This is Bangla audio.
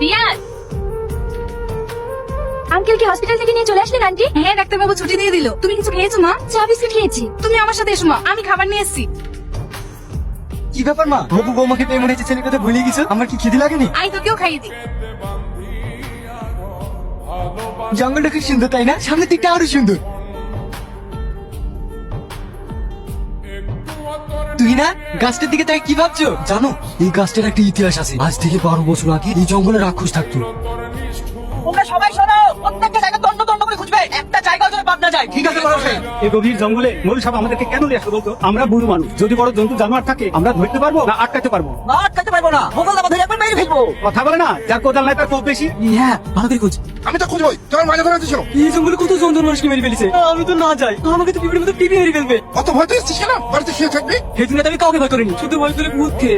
রিয়াজ, আঙ্কেল কি হসপিটাল থেকে নিয়ে চলে আসলেন আন্টি? হ্যাঁ, ডাক্তারবাবু ছুটি দিয়ে দিল। তুমি কিছু খেয়েছো মা? চা বিস্কুট খেয়েছি। তুমি আমার সাথে এসো মা, আমি খাবার নিয়ে এসেছি। কি ব্যাপার মা, হবু বৌমাকে পেয়ে মনে হচ্ছে ছেলের কথা ভুলে গেছো। আমার কি খিদে লাগেনি? আই তোকেও খাইয়ে দি। জঙ্গলটা খুব সুন্দর তাই না? সামনের দিকটা আরো সুন্দর। তুই না গাছটার দিকে তাই কি ভাবছো? জানো এই গাছটার একটা ইতিহাস আছে। আজ থেকে 12 বছর আগে এই জঙ্গলে রাক্ষস থাকতো। তোমরা সবাই শোনো, প্রত্যেকটা জায়গা তন্ন তন্ন করে খুঁজবে, একটা জায়গাও যেন বাদ না যায়। ঠিক আছে বড় সাহেব। এই গভীর জঙ্গলে মরু সাপ আমাদেরকে কেন নিয়ে আসলো বলতো? আমরা বুড়ো মানুষ, যদি বড় জন্তু জানোয়ার থাকে আমরা ধরতে পারবো না আটকাতে পারবো? না আটকাতে পারবো না, মোবাইল দাবা ধরে একবার মেরে ফেলবো। কথা বলে না, যার কোদাল নাই তার কোপ বেশি। হ্যাঁ ভালো করে খোঁজ। আমি তো খুঁজবই, তোমার মাঝে ধরে ছিল। এই জঙ্গলে কত জন্তু মানুষকে মেরে ফেলেছে। আমি তো না যাই, আমাকে তো পিঁপড়ের মতো টিপি মেরে ফেলবে। অত ভয় তো এসছিস কেন? বাড়িতে শুয়ে থাকবি। সেই জন্য তো আমি কাউকে ভয় করিনি, শুধু ভয় করে ভূতকে।